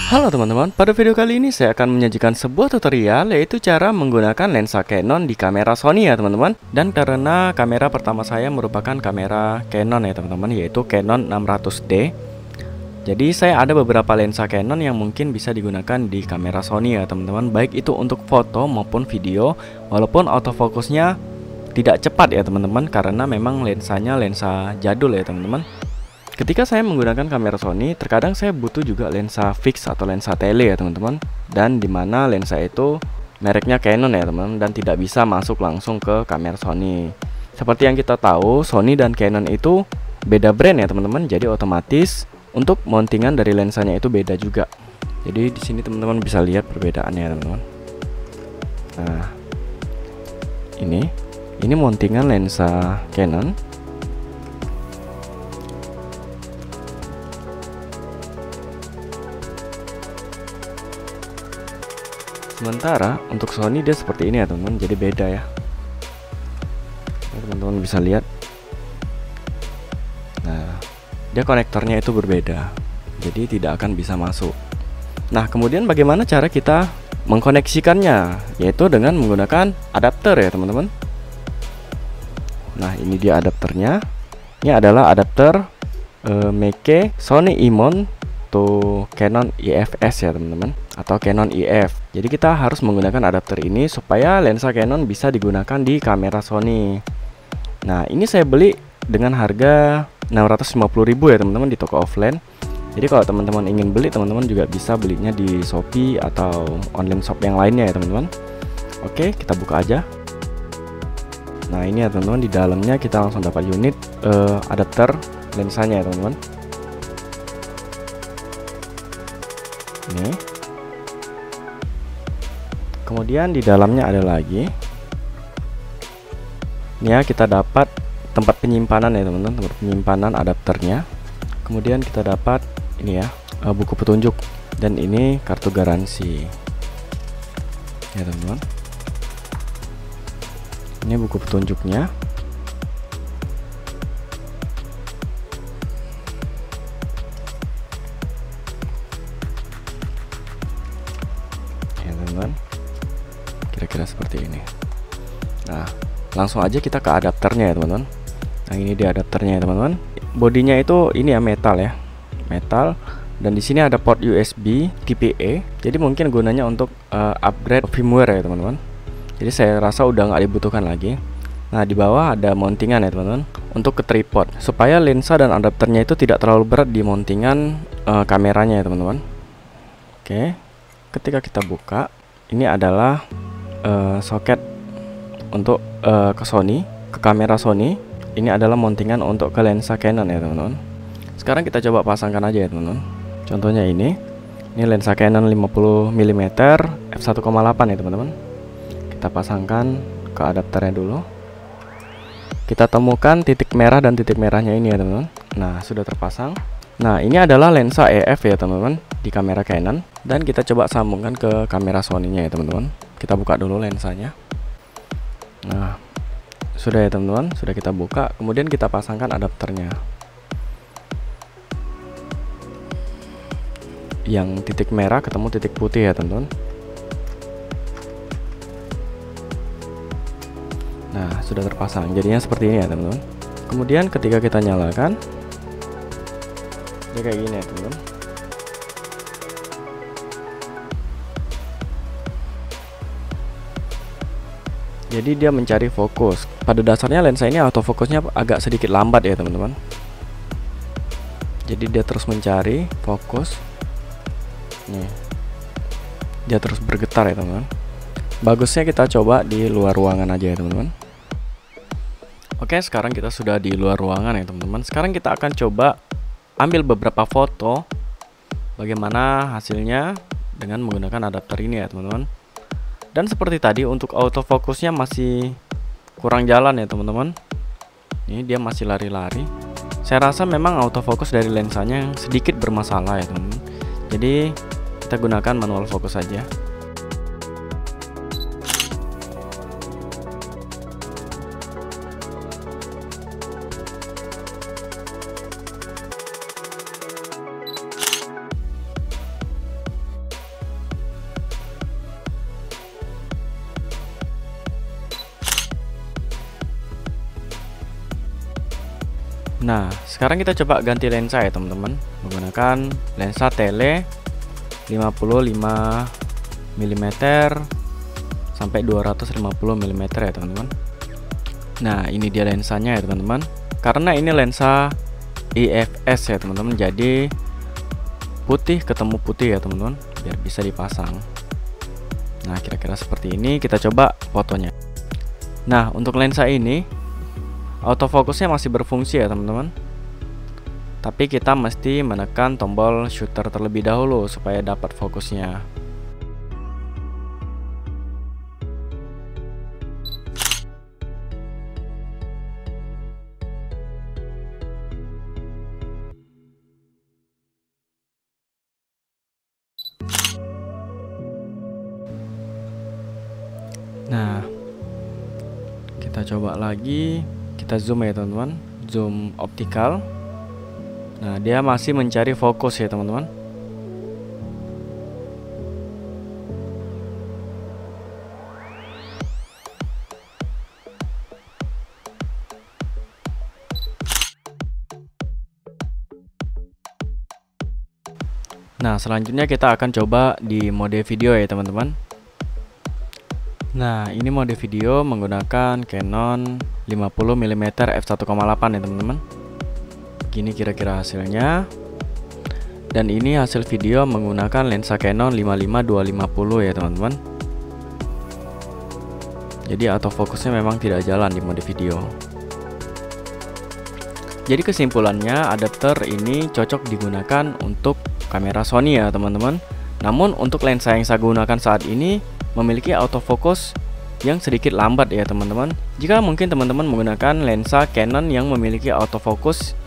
Halo teman-teman, pada video kali ini saya akan menyajikan sebuah tutorial yaitu cara menggunakan lensa Canon di kamera Sony ya teman-teman. Dan karena kamera pertama saya merupakan kamera Canon ya teman-teman, yaitu Canon 600D. Jadi saya ada beberapa lensa Canon yang mungkin bisa digunakan di kamera Sony ya teman-teman, baik itu untuk foto maupun video, walaupun autofocusnya tidak cepat ya teman-teman, karena memang lensanya lensa jadul ya teman-teman. Ketika saya menggunakan kamera Sony, terkadang saya butuh juga lensa fix atau lensa tele ya teman-teman. Dan dimana lensa itu mereknya Canon ya teman-teman, dan tidak bisa masuk langsung ke kamera Sony. Seperti yang kita tahu, Sony dan Canon itu beda brand ya teman-teman. Jadi otomatis untuk mountingan dari lensanya itu beda juga. Jadi di sini teman-teman bisa lihat perbedaannya ya teman-teman. Nah, ini mountingan lensa Canon. Sementara untuk Sony dia seperti ini ya teman-teman, jadi beda ya. Teman-teman bisa lihat. Nah, dia konektornya itu berbeda, jadi tidak akan bisa masuk. Nah, kemudian bagaimana cara kita mengkoneksikannya? Yaitu dengan menggunakan adapter ya teman-teman. Nah, ini dia adapternya. Ini adalah adapter Meike Sony Imon to Canon EF-S ya teman-teman, atau Canon EF. Jadi kita harus menggunakan adapter ini supaya lensa Canon bisa digunakan di kamera Sony. Nah, ini saya beli dengan harga 650.000 ya teman-teman di toko offline. Jadi kalau teman-teman ingin beli, teman-teman juga bisa belinya di Shopee atau online shop yang lainnya ya teman-teman. Oke, kita buka aja. Nah, ini ya teman-teman, di dalamnya kita langsung dapat unit adapter lensanya ya teman-teman. Ini. Kemudian di dalamnya ada lagi. Ini ya, kita dapat tempat penyimpanan ya teman-teman, tempat penyimpanan adapternya. Kemudian kita dapat ini ya, buku petunjuk, dan ini kartu garansi. Ya teman-teman. Ini buku petunjuknya. Kira-kira seperti ini. Nah, langsung aja kita ke adapternya ya teman-teman. Nah, ini dia adapternya ya teman-teman. Bodinya itu ini ya, metal ya, metal. Dan di sini ada port USB Type A. Jadi mungkin gunanya untuk upgrade firmware ya teman-teman. Jadi saya rasa udah nggak dibutuhkan lagi. Nah, di bawah ada mountingan ya teman-teman, untuk ke tripod, supaya lensa dan adapternya itu tidak terlalu berat di mountingan kameranya ya teman-teman. Oke, ketika kita buka, ini adalah soket untuk ke Sony, ke kamera Sony. Ini adalah mountingan untuk ke lensa Canon ya teman-teman. Sekarang kita coba pasangkan aja ya teman-teman. Contohnya ini lensa Canon 50 mm f1,8 ya teman-teman. Kita pasangkan ke adapternya dulu. Kita temukan titik merah dan titik merahnya ini ya teman-teman. Nah, sudah terpasang. Nah, ini adalah lensa EF ya teman-teman di kamera Canon, dan kita coba sambungkan ke kamera Sony-nya ya teman-teman. Kita buka dulu lensanya. Nah, sudah ya teman-teman, sudah kita buka. Kemudian kita pasangkan adapternya. Yang titik merah ketemu titik putih ya teman-teman. Nah, sudah terpasang. Jadinya seperti ini ya teman-teman. Kemudian ketika kita nyalakan, dia kayak gini ya teman-teman. Jadi dia mencari fokus. Pada dasarnya lensa ini autofokusnya agak sedikit lambat ya teman-teman. Jadi dia terus mencari fokus. Nih, dia terus bergetar ya teman-teman. Bagusnya kita coba di luar ruangan aja ya teman-teman. Oke, sekarang kita sudah di luar ruangan ya teman-teman. Sekarang kita akan coba ambil beberapa foto bagaimana hasilnya dengan menggunakan adapter ini ya teman-teman. Dan seperti tadi, untuk autofokusnya masih kurang jalan ya teman-teman. Ini dia masih lari-lari. Saya rasa memang autofokus dari lensanya yang sedikit bermasalah ya teman-teman. Jadi kita gunakan manual fokus saja. Nah, sekarang kita coba ganti lensa ya teman-teman, menggunakan lensa tele 55 mm sampai 250 mm ya teman-teman. Nah, ini dia lensanya ya teman-teman. Karena ini lensa IFS ya teman-teman, jadi putih ketemu putih ya teman-teman, biar bisa dipasang. Nah, kira-kira seperti ini. Kita coba fotonya. Nah, untuk lensa ini autofokusnya masih berfungsi ya teman-teman, tapi kita mesti menekan tombol shutter terlebih dahulu supaya dapat fokusnya. Nah, kita coba lagi. Kita zoom ya teman-teman, zoom optikal. Nah, dia masih mencari fokus ya teman-teman. Nah, selanjutnya kita akan coba di mode video ya teman-teman. Nah, ini mode video menggunakan Canon 50 mm f1.8 ya teman-teman. Begini kira-kira hasilnya. Dan ini hasil video menggunakan lensa Canon 55-250 ya teman-teman. Jadi autofokusnya memang tidak jalan di mode video. Jadi kesimpulannya, adapter ini cocok digunakan untuk kamera Sony ya teman-teman. Namun untuk lensa yang saya gunakan saat ini memiliki autofocus yang sedikit lambat ya teman-teman. Jika mungkin teman-teman menggunakan lensa Canon yang memiliki autofocus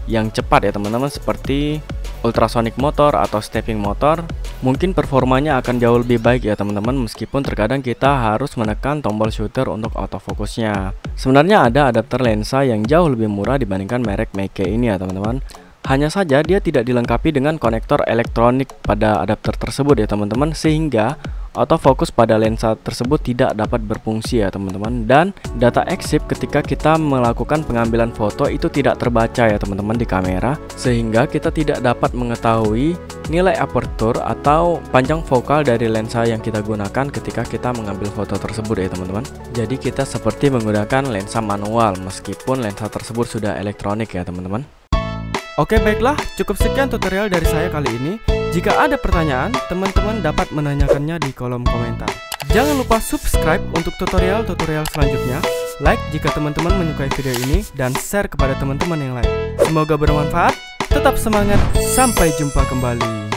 yang cepat ya teman-teman, seperti ultrasonic motor atau stepping motor, mungkin performanya akan jauh lebih baik ya teman-teman, meskipun terkadang kita harus menekan tombol shutter untuk autofokusnya. Sebenarnya ada adapter lensa yang jauh lebih murah dibandingkan merek Meike ini ya teman-teman. Hanya saja dia tidak dilengkapi dengan konektor elektronik pada adapter tersebut ya teman-teman, sehingga autofokus pada lensa tersebut tidak dapat berfungsi ya teman-teman. Dan data EXIF ketika kita melakukan pengambilan foto itu tidak terbaca ya teman-teman di kamera, sehingga kita tidak dapat mengetahui nilai aperture atau panjang fokal dari lensa yang kita gunakan ketika kita mengambil foto tersebut ya teman-teman. Jadi kita seperti menggunakan lensa manual meskipun lensa tersebut sudah elektronik ya teman-teman. Oke, baiklah, cukup sekian tutorial dari saya kali ini. Jika ada pertanyaan, teman-teman dapat menanyakannya di kolom komentar. Jangan lupa subscribe untuk tutorial-tutorial selanjutnya, like jika teman-teman menyukai video ini, dan share kepada teman-teman yang lain. Semoga bermanfaat, tetap semangat, sampai jumpa kembali.